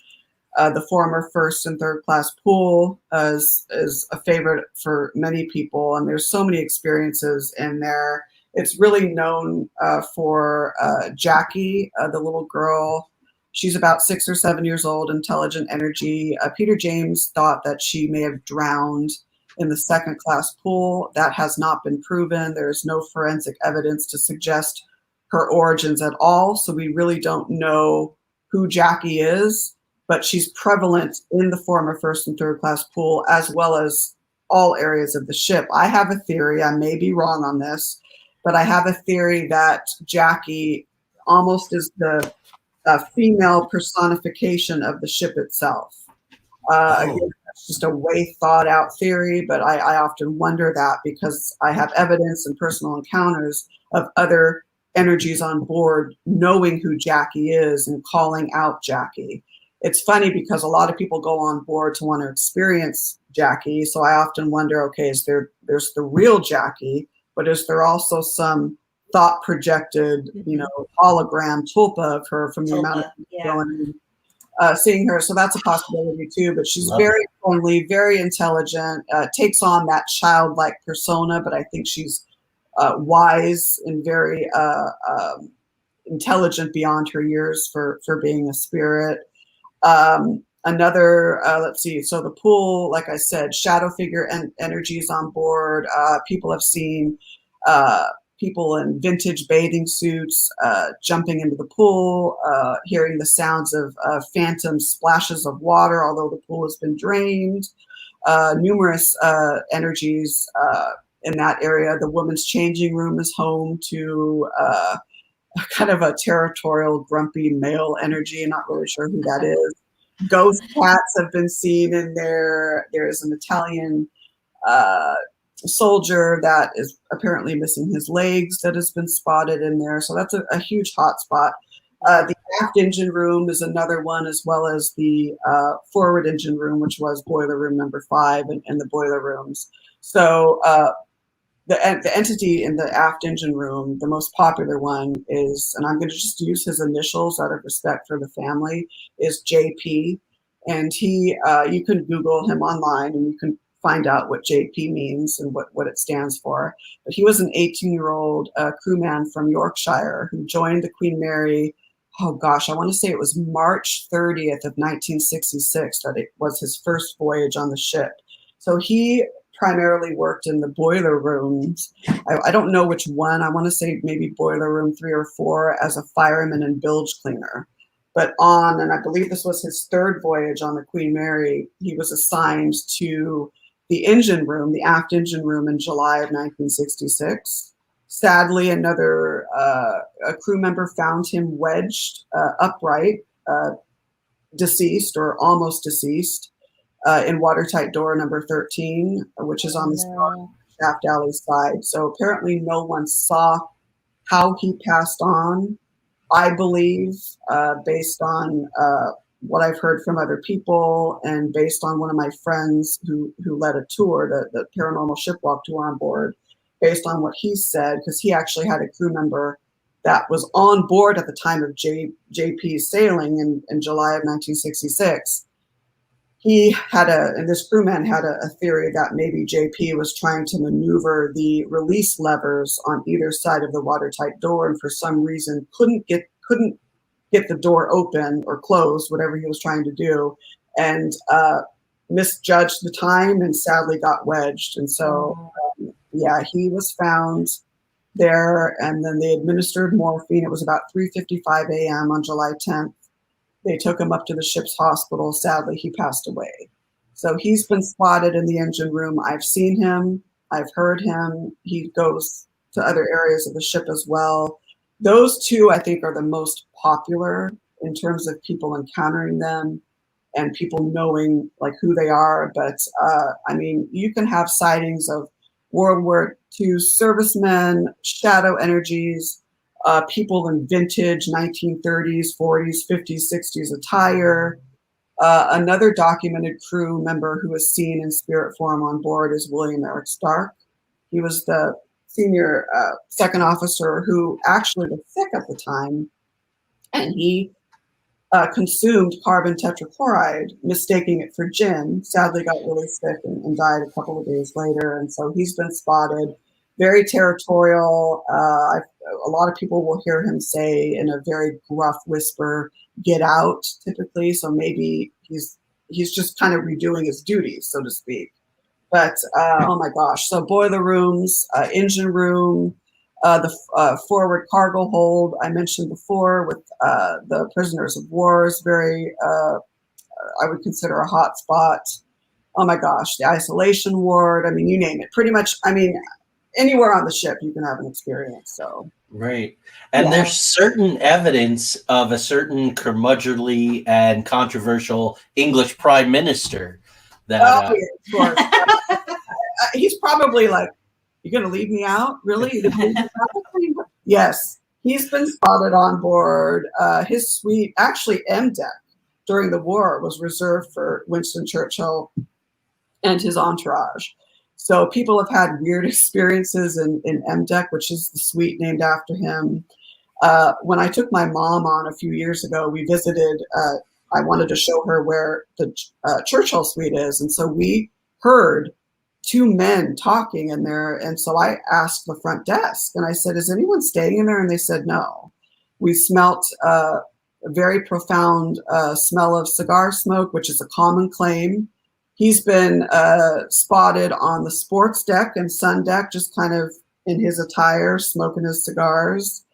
The former first and third class pool is a favorite for many people, and there's so many experiences in there. It's really known for Jacky, the little girl. She's about 6 or 7 years old, intelligent energy. Peter James thought that she may have drowned in the second class pool. That has not been proven. There's no forensic evidence to suggest her origins at all. So we really don't know who Jacky is, but she's prevalent in the former first and third class pool, as well as all areas of the ship. I have a theory, I may be wrong on this, but I have a theory that Jacky almost is the female personification of the ship itself. Again, that's just a way thought out theory, but I often wonder that because I have evidence and personal encounters of other energies on board knowing who Jacky is and calling out Jacky. It's funny because a lot of people go on board to want to experience Jacky. So I often wonder, okay, there's the real Jacky, but is there also some thought projected, hologram tulpa of her from the amount of people going seeing her? So that's a possibility too, but she's very friendly, very intelligent, takes on that childlike persona, but I think she's wise and very intelligent beyond her years for being a spirit. Let's see. So the pool, like I said, shadow figure and energies on board. People have seen people in vintage bathing suits jumping into the pool, hearing the sounds of phantom splashes of water, although the pool has been drained. Numerous energies in that area. The women's changing room is home to kind of a territorial, grumpy male energy. Not really sure who that is. Ghost cats have been seen in there. There is an Italian soldier that is apparently missing his legs that has been spotted in there. So that's a huge hot spot. The aft engine room is another one, as well as the forward engine room, which was boiler room number 5 and the boiler rooms. So the entity in the aft engine room, the most popular one is, and I'm going to just use his initials out of respect for the family, is JP. And he, you can Google him online and you can find out what JP means and what it stands for. But he was an 18-year-old crewman from Yorkshire who joined the Queen Mary, oh gosh, I want to say it was March 30th of 1966 that it was his first voyage on the ship. So he primarily worked in the boiler rooms. I don't know which one. I want to say maybe boiler room 3 or 4 as a fireman and bilge cleaner. But and I believe this was his 3rd voyage on the Queen Mary, he was assigned to the engine room, the aft engine room, in July of 1966. Sadly, another a crew member found him wedged upright, deceased or almost deceased. in watertight door number 13, which is on the Shaft Alley side. So apparently no one saw how he passed on. I believe, based on what I've heard from other people and based on one of my friends who led a tour, the paranormal shipwalk tour on board, based on what he said, because he actually had a crew member that was on board at the time of JP's sailing in July of 1966. He had and this crewman had a theory that maybe JP was trying to maneuver the release levers on either side of the watertight door, and for some reason couldn't get the door open or closed, whatever he was trying to do, and misjudged the time and sadly got wedged. And so, yeah, he was found there, and then they administered morphine. It was about 3:55 a.m. on July 10th. They took him up to the ship's hospital. Sadly, he passed away. So he's been spotted in the engine room. I've seen him. I've heard him. He goes to other areas of the ship as well. Those two, I think, are the most popular in terms of people encountering them and people knowing like who they are. But I mean, you can have sightings of World War II servicemen, shadow energies, people in vintage 1930s, 40s, 50s, 60s attire. Another documented crew member who was seen in spirit form on board is William Eric Stark. He was the senior second officer who actually was sick at the time, and he consumed carbon tetrachloride, mistaking it for gin. Sadly got really sick and died a couple of days later, and so he's been spotted. Very territorial. A lot of people will hear him say in a very gruff whisper, "Get out," typically. So maybe he's just kind of redoing his duties, so to speak. But oh my gosh! So boiler rooms, engine room, the forward cargo hold I mentioned before with the prisoners of war is very, I would consider a hot spot. Oh my gosh, the isolation ward. I mean, you name it. Pretty much. I mean, anywhere on the ship you can have an experience. So right. And yeah. There's certain evidence of a certain curmudgeonly and controversial English prime minister that yeah, of course. He's probably like, "You're going to leave me out? Really?" Yes, he's been spotted on board. His suite, actually M deck during the war, was reserved for Winston Churchill and his entourage. So people have had weird experiences in M deck, which is the suite named after him. When I took my mom on a few years ago, we visited, I wanted to show her where the Churchill Suite is. And so we heard two men talking in there. And so I asked the front desk and I said, "Is anyone staying in there?" And they said, "No." We smelt a very profound smell of cigar smoke, which is a common claim. He's been spotted on the sports deck and sun deck, just kind of in his attire, smoking his cigars.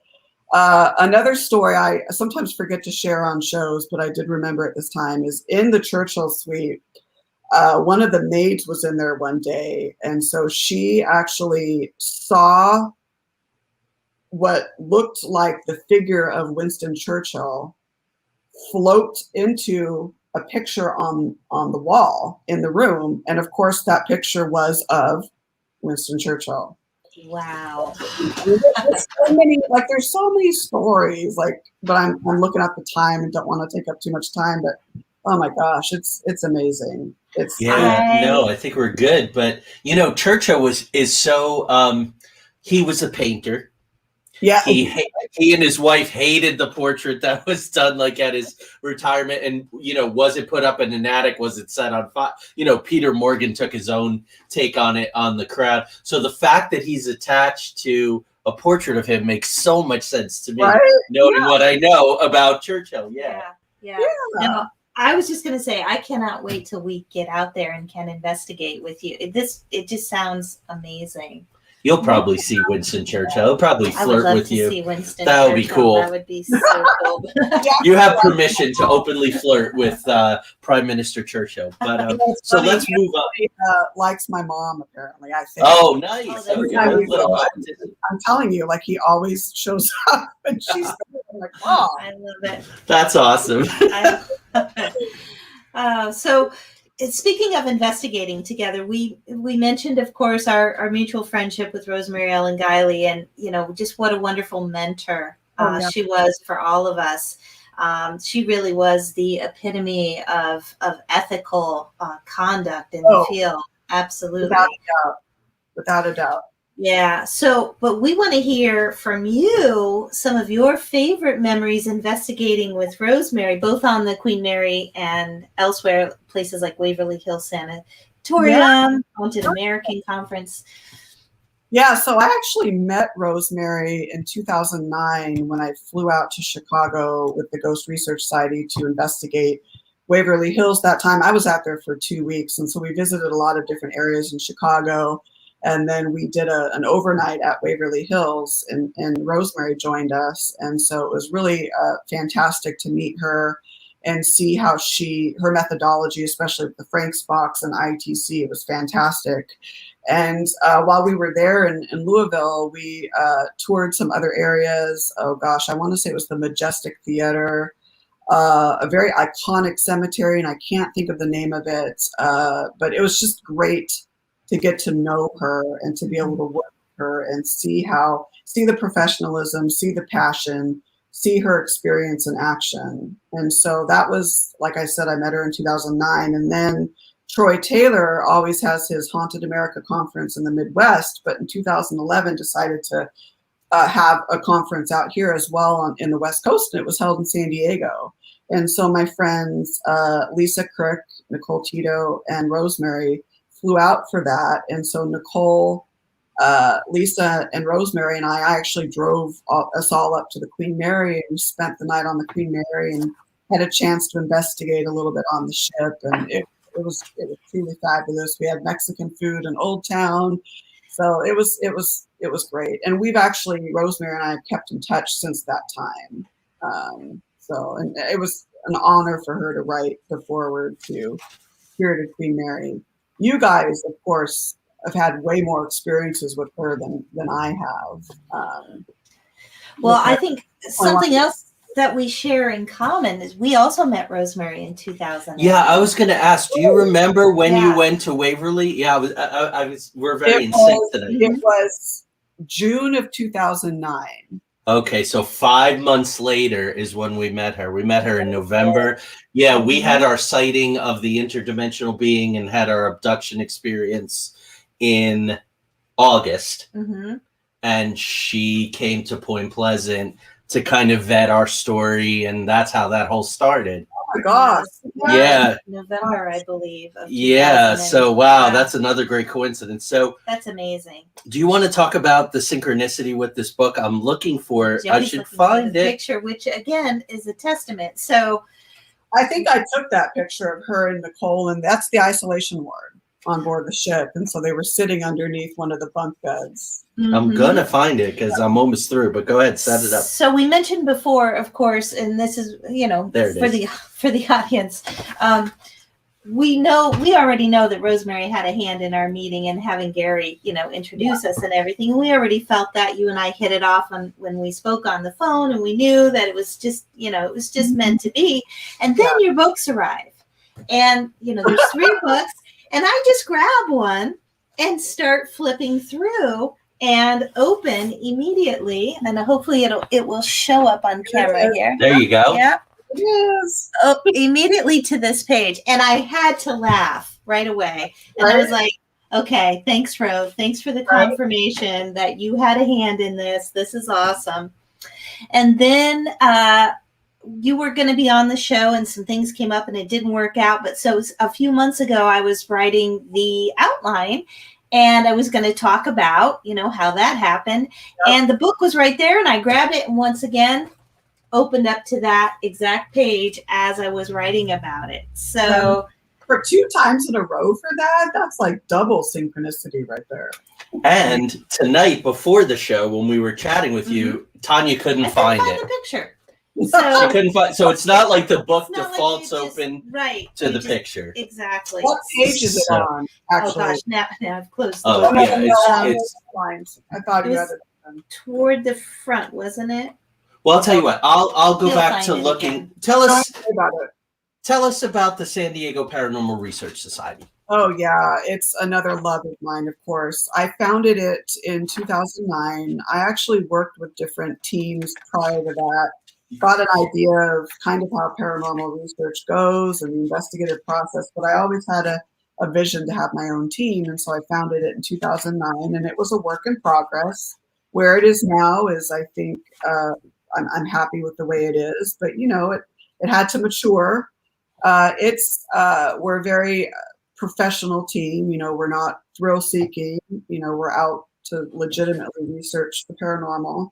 Another story I sometimes forget to share on shows, but I did remember at this time, is in the Churchill Suite. One of the maids was in there one day, and so she actually saw what looked like the figure of Winston Churchill float into a picture on the wall in the room, and of course that picture was of Winston Churchill. Wow. There's so many stories, but I'm looking at the time and don't want to take up too much time, but oh my gosh, it's amazing. I think we're good. But Churchill is so he was a painter. Yeah. He and his wife hated the portrait that was done at his retirement, and was it put up in an attic? Was it set on fire? Peter Morgan took his own take on it on the crowd. So the fact that he's attached to a portrait of him makes so much sense to me, right? Knowing what I know about Churchill. Yeah. No, I was just going to say, I cannot wait till we get out there and can investigate with you. It just sounds amazing. You'll probably see Winston Churchill. He'll probably flirt with you. See Winston that would be cool. That would be so cool. You have permission to openly flirt with Prime Minister Churchill. But so let's move on. Likes my mom, apparently. I think. Oh, nice. I'm telling you, he always shows up, and she's like, "Oh, I love it." That's awesome. So speaking of investigating together, we mentioned, of course, our mutual friendship with Rosemary Ellen Guiley, and just what a wonderful mentor she was for all of us. She really was the epitome of ethical conduct in the field. Absolutely, without a doubt. Yeah. So, but we want to hear from you some of your favorite memories investigating with Rosemary, both on the Queen Mary and elsewhere, places like Waverly Hills Sanatorium, Haunted American Conference. Yeah. So I actually met Rosemary in 2009 when I flew out to Chicago with the Ghost Research Society to investigate Waverly Hills. That time I was out there for 2 weeks. And so we visited a lot of different areas in Chicago. And then we did an overnight at Waverly Hills, and Rosemary joined us. And so it was really fantastic to meet her and see how her methodology, especially with the Franks box and ITC, it was fantastic. And while we were there in Louisville, we toured some other areas. Oh gosh, I want to say it was the Majestic Theater, a very iconic cemetery, and I can't think of the name of it, but it was just great to get to know her and to be able to work with her and see the professionalism, see the passion, see her experience in action. And so that was, like I said, I met her in 2009. And then Troy Taylor always has his Haunted America conference in the Midwest, but in 2011 decided to have a conference out here as well in the West Coast, and it was held in San Diego. And so my friends, Lisa Crick, Nicole Tito, and Rosemary flew out for that. And so Nicole, Lisa, and Rosemary and I actually drove us all up to the Queen Mary, and we spent the night on the Queen Mary and had a chance to investigate a little bit on the ship. And it was truly fabulous. We had Mexican food in Old Town. So it was great. And we've actually, Rosemary and I have kept in touch since that time. And it was an honor for her to write the foreword to Spirited Queen Mary. You guys, of course, have had way more experiences with her than I have. Well, I think something else that we share in common is we also met Rosemary in 2000. Yeah, I was going to ask, do you remember when you went to Waverly? Yeah, we're very in sync today. It was June of 2009. Okay, so 5 months later is when we met her. We met her in November. Yeah, we had our sighting of the interdimensional being and had our abduction experience in August. Mm-hmm. And she came to Point Pleasant to kind of vet our story, and that's how that whole started. Oh my gosh. Yeah. November, I believe. Yeah. So, wow, that's another great coincidence. So that's amazing. Do you want to talk about the synchronicity with this book? I'm looking for it. Jody's I should looking find for the picture, which again is a testament. So I think I took that picture of her and Nicole, and that's the isolation ward on board the ship. And so they were sitting underneath one of the bunk beds. Mm-hmm. I'm going to find it because I'm almost through, but go ahead, set it up. So we mentioned before, of course, and this is, for the audience, we already know that Rosemary had a hand in our meeting and having Gary, introduce us and everything. And we already felt that. You and I hit it off when we spoke on the phone, and we knew that it was just, meant to be. And then your books arrive, and, there's 3 books. And I just grab one and start flipping through and open immediately. And hopefully it will show up on camera here. There you go. Yep. Yes. Oh, immediately to this page. And I had to laugh right away. And I was like, okay, thanks, Ro. Thanks for the confirmation that you had a hand in this. This is awesome. And then you were going to be on the show, and some things came up and it didn't work out. But so a few months ago, I was writing the outline, and I was going to talk about, how that happened. Yep. And the book was right there, and I grabbed it and once again opened up to that exact page as I was writing about it. So for 2 times in a row for that, that's like double synchronicity right there. And tonight before the show, when we were chatting with you, Tanya couldn't find it. The picture. So she couldn't find. So it's not like the book defaults like open to the picture. Exactly. What page is it on? Actually, oh gosh, now I've closed. The book. It's I thought you had it toward the front, wasn't it? Well, I'll tell you what. I'll go back to looking. Tell us Tell us about the San Diego Paranormal Research Society. Oh, yeah. It's another love of mine, of course. I founded it in 2009. I actually worked with different teams prior to that, got an idea of kind of how paranormal research goes and the investigative process, but I always had a vision to have my own team. And so I founded it in 2009, and it was a work in progress. Where it is now is, I think, I'm happy with the way it is, but, it had to mature. We're a very professional team. We're not thrill seeking. We're out to legitimately research the paranormal.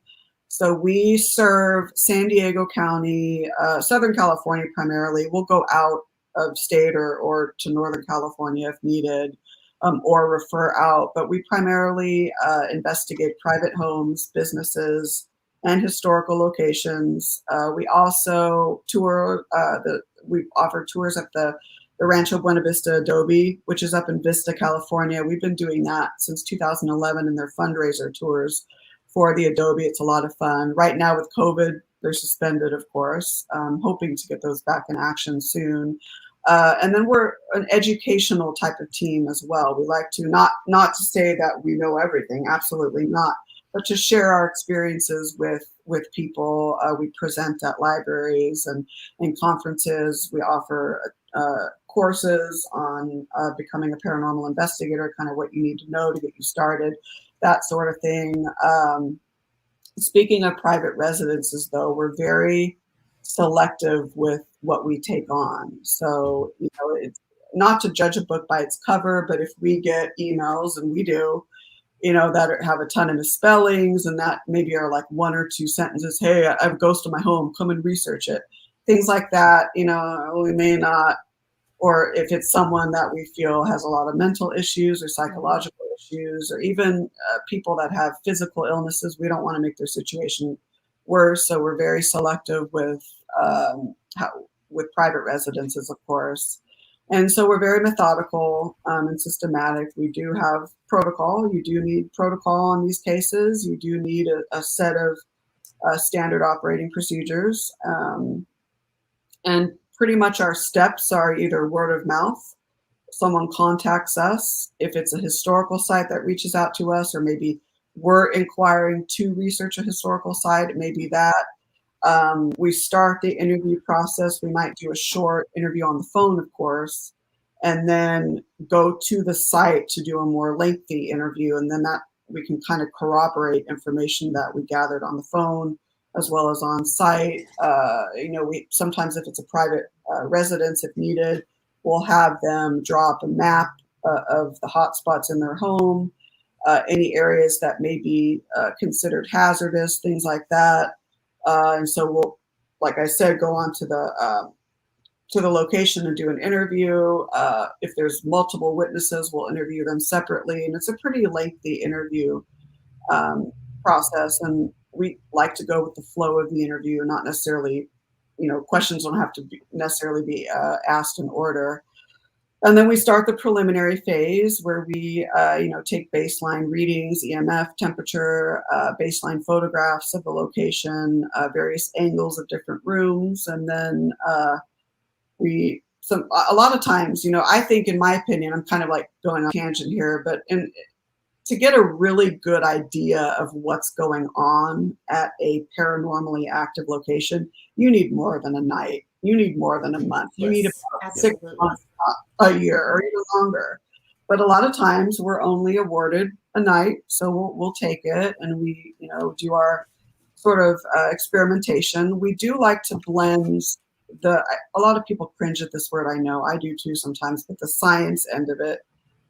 So we serve San Diego County, Southern California primarily. We'll go out of state or to Northern California if needed, or refer out. But we primarily investigate private homes, businesses, and historical locations. We also tour. We offer tours at the Rancho Buena Vista Adobe, which is up in Vista, California. We've been doing that since 2011 in their fundraiser tours for the Adobe. It's a lot of fun. Right now with COVID, they're suspended, of course. Hoping to get those back in action soon. And then we're an educational type of team as well. We like to not to say that we know everything, absolutely not, but to share our experiences with people. We present at libraries and in conferences. We offer courses on becoming a paranormal investigator, kind of what you need to know to get you started, that sort of thing. Speaking of private residences, though, we're very selective with what we take on. So, it's not to judge a book by its cover, but if we get emails, and we do, that have a ton of misspellings and that maybe are like one or two sentences, hey, I have a ghost in my home, come and research it. Things like that, we may not, or if it's someone that we feel has a lot of mental issues or psychological issues, or even people that have physical illnesses, we don't want to make their situation worse. So we're very selective with private residences, of course. And so we're very methodical and systematic. We do have protocol. You do need protocol in these cases. You do need a set of standard operating procedures. And pretty much our steps are either word of mouth. Someone contacts us. If it's a historical site that reaches out to us, or maybe we're inquiring to research a historical site, it may be that. We start the interview process. We might do a short interview on the phone, of course, and then go to the site to do a more lengthy interview. And then that we can kind of corroborate information that we gathered on the phone as well as on site. We sometimes, if it's a private residence, if needed, we'll have them drop a map of the hotspots in their home, any areas that may be considered hazardous, things like that. And so we'll, like I said, go on to the location and do an interview. If there's multiple witnesses, we'll interview them separately. And it's a pretty lengthy interview process. And we like to go with the flow of the interview, not necessarily, questions don't have to necessarily be asked in order. And then we start the preliminary phase where we, take baseline readings, EMF, temperature, baseline photographs of the location, various angles of different rooms. And then a lot of times, I think, in my opinion, I'm kind of like going on a tangent here, but to get a really good idea of what's going on at a paranormally active location, you need more than a night. You need more than a month. You need about 6 months, a year, or even longer. But a lot of times we're only awarded a night, so we'll take it, and we, do our sort of experimentation. We do like to blend a lot of people cringe at this word, I know, I do too sometimes, but the science end of it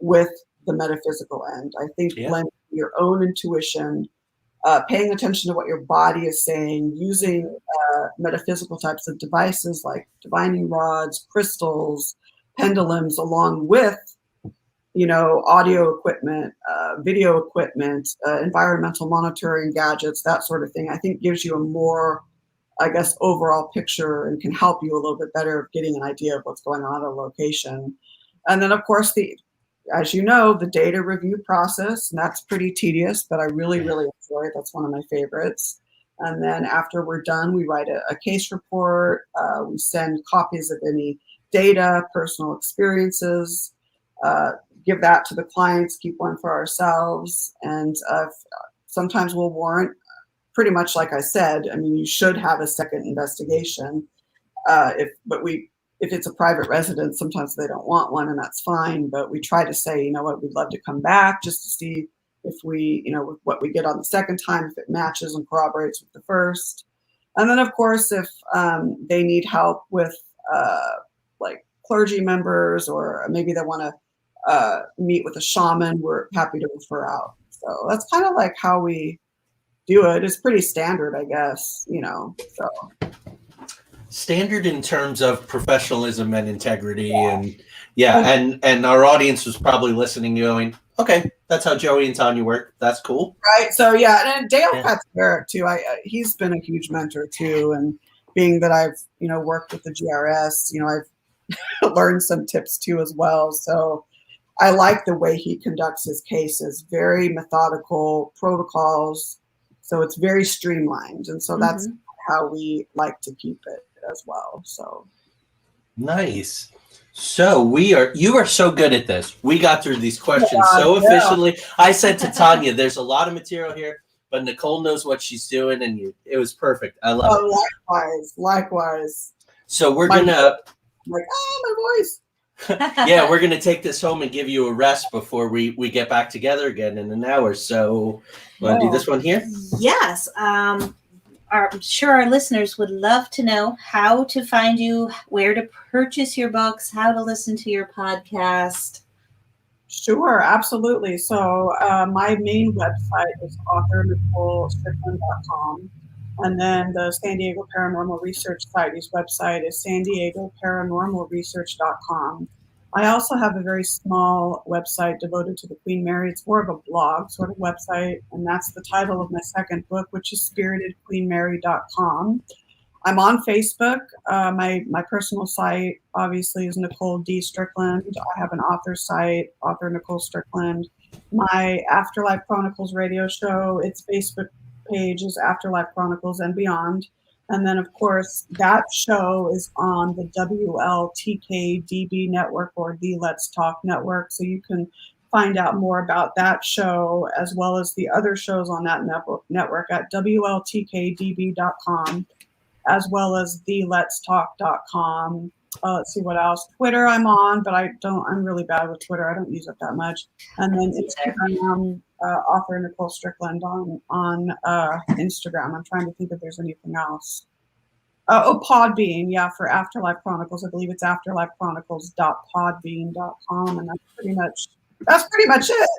with the metaphysical end. I think blending your own intuition, paying attention to what your body is saying, using metaphysical types of devices like divining rods, crystals, pendulums, along with, audio equipment, video equipment, environmental monitoring gadgets, that sort of thing, I think gives you a more, overall picture and can help you a little bit better of getting an idea of what's going on at a location. And then, of course, as you know, the data review process, and that's pretty tedious, but I really, really enjoy it. That's one of my favorites. And then after we're done, we write a case report. We send copies of any data, personal experiences, give that to the clients, keep one for ourselves. And sometimes we'll warrant, pretty much like I said, I mean, you should have a second investigation. If it's a private residence, sometimes they don't want one, and that's fine. But we try to say, you know what, we'd love to come back just to see if we, you know, what we get on the second time, if it matches and corroborates with the first. And then, of course, if they need help with like clergy members, or maybe they want to meet with a shaman, we're happy to refer out. So that's kind of like how we do it. It's pretty standard, I guess, you know. So standard in terms of professionalism and integrity, and our audience was probably listening, going, okay, that's how Joey and Tanya work. That's cool, right? So and Dale Katzberg too. He's been a huge mentor too, and being that I've worked with the GRS, I've learned some tips too as well. So I like the way he conducts his cases. Very methodical protocols, so it's very streamlined, and so that's how we like to keep it as well. So nice. So you are so good at this. We got through these questions so efficiently. I said to Tanya, there's a lot of material here, but Nicole knows what she's doing, and it was perfect. I love it. Likewise. So we're gonna my voice. Yeah, we're gonna take this home and give you a rest before we get back together again in an hour. So want to do this one here? Yes. I'm sure our listeners would love to know how to find you, where to purchase your books, how to listen to your podcast. Sure, absolutely. So my main website is authorNicoleStrickland.com. And then the San Diego Paranormal Research Society's website is SanDiegoParanormalResearch.com. I also have a very small website devoted to the Queen Mary. It's more of a blog sort of website, and that's the title of my second book, which is SpiritedQueenMary.com. I'm on Facebook. My personal site, obviously, is Nicole D. Strickland. I have an author site, author Nicole Strickland. My Afterlife Chronicles radio show, its Facebook page is Afterlife Chronicles and Beyond. And then, of course, that show is on the WLTKDB network, or the Let's Talk network. So you can find out more about that show as well as the other shows on that network at WLTKDB.com, as well as theletstalk.com. Let's see what else. Twitter I'm on, but I'm really bad with Twitter. I don't use it that much. And then Instagram, author Nicole Strickland on Instagram. I'm trying to think if there's anything else. Podbean, for Afterlife Chronicles. I believe it's afterlifechronicles.podbean.com, and that's pretty much it.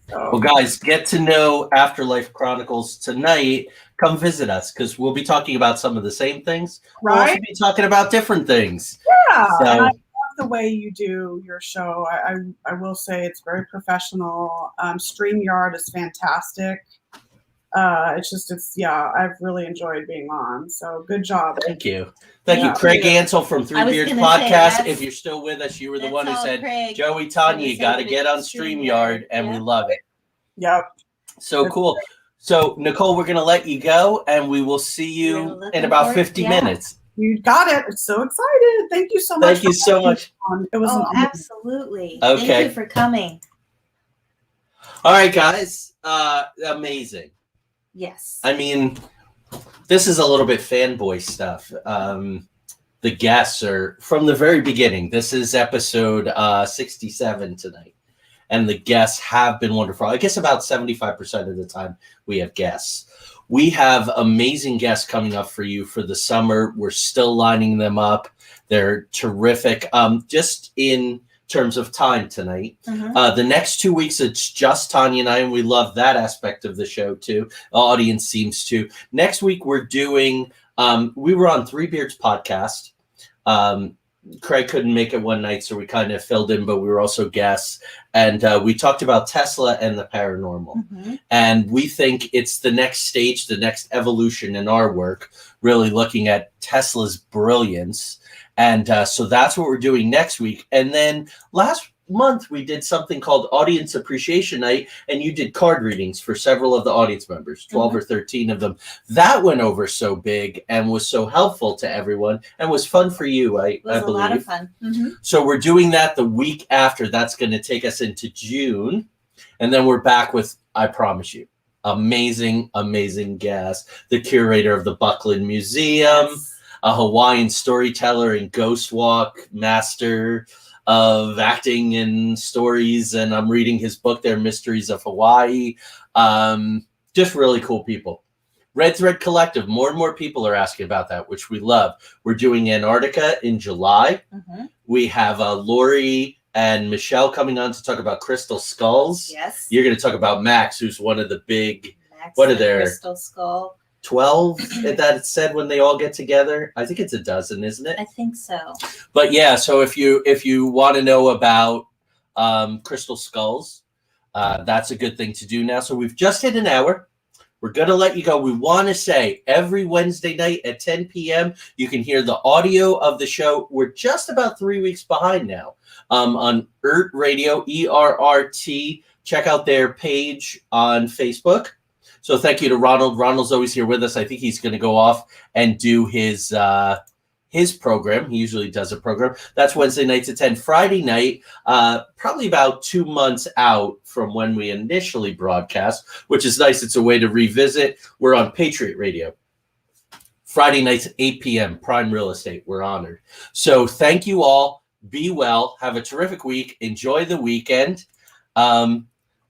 So. Well, guys, get to know Afterlife Chronicles tonight. Come visit us, because we'll be talking about some of the same things. Right. We'll also be talking about different things. Yeah. So, and I love the way you do your show. I will say it's very professional. StreamYard is fantastic. I've really enjoyed being on. So good job. Thank you. Thank you. Craig Ansel from Three Beards Podcast. If you're still with us, you were the one who said, Craig. Joey, Tanya, you got to get on StreamYard, and we love it. Yep. So cool. So, Nicole, we're going to let you go, and we will see you in about 50 minutes. You got it. I'm so excited. Thank you so much. Thank you so much. It was absolutely. Okay. Thank you for coming. All right, guys. Amazing. Yes. I mean, this is a little bit fanboy stuff. The guests are from the very beginning. This is episode 67 tonight. And the guests have been wonderful. I guess about 75% of the time we have guests. We have amazing guests coming up for you for the summer. We're still lining them up. They're terrific. Just in terms of time tonight, the next 2 weeks, it's just Tanya and I, and we love that aspect of the show too. The audience seems to. Next week, we're doing, we were on Three Beards Podcast. Craig couldn't make it one night, so we kind of filled in, but we were also guests. And we talked about Tesla and the paranormal. And we think it's the next stage, the next evolution in our work, really looking at Tesla's brilliance. And so that's what we're doing next week. And then last month, we did something called Audience Appreciation Night, and you did card readings for several of the audience members, 12 or 13 of them. That went over so big and was so helpful to everyone and was fun for you, I It was believe. a lot of fun. So we're doing that the week after. That's going to take us into June. And then we're back with, I promise you, amazing, amazing guests. The curator of the Buckland Museum, a Hawaiian storyteller and ghost walk master of acting and stories. And I'm reading his book there, Mysteries of Hawaii. Just really cool people. Red Thread Collective, more and more people are asking about that, which we love. We're doing Antarctica in July. We have Lori and Michelle coming on to talk about crystal skulls. Yes. You're going to talk about Max, who's one of the big, Max what are and the there? Crystal skull. 12 that it said when they all get together. I think it's a dozen, isn't it? I think so. But yeah, so if you want to know about crystal skulls, that's a good thing to do now. So we've just hit an hour. We're going to let you go. We want to say every Wednesday night at 10 p.m. you can hear the audio of the show. We're just about 3 weeks behind now on ERT Radio, ERRT. Check out their page on Facebook. So thank you to Ronald. Ronald's always here with us. I think he's going to go off and do his program. He usually does a program. That's Wednesday nights at 10. Friday night, probably about 2 months out from when we initially broadcast, which is nice. It's a way to revisit. We're on Patriot Radio. Friday nights at 8 p.m. Prime Real Estate. We're honored. So thank you all. Be well. Have a terrific week. Enjoy the weekend.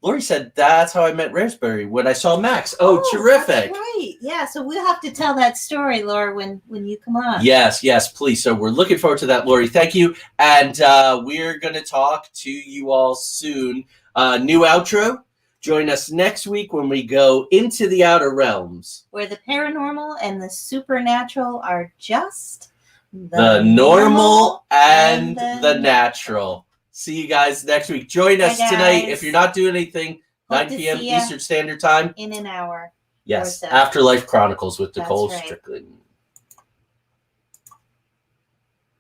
Lori said, that's how I met Raspberry when I saw Max. Oh, terrific. That's right. Yeah, so we'll have to tell that story, Laura, when you come on. Yes, please. So we're looking forward to that, Lori. Thank you. And we're going to talk to you all soon. New outro. Join us next week when we go into the outer realms. Where the paranormal and the supernatural are just the normal and the natural. See you guys next week. Join us tonight. If you're not doing anything, 9 p.m. Eastern Standard Time. In an hour. Yes. Afterlife Chronicles with Nicole Strickland.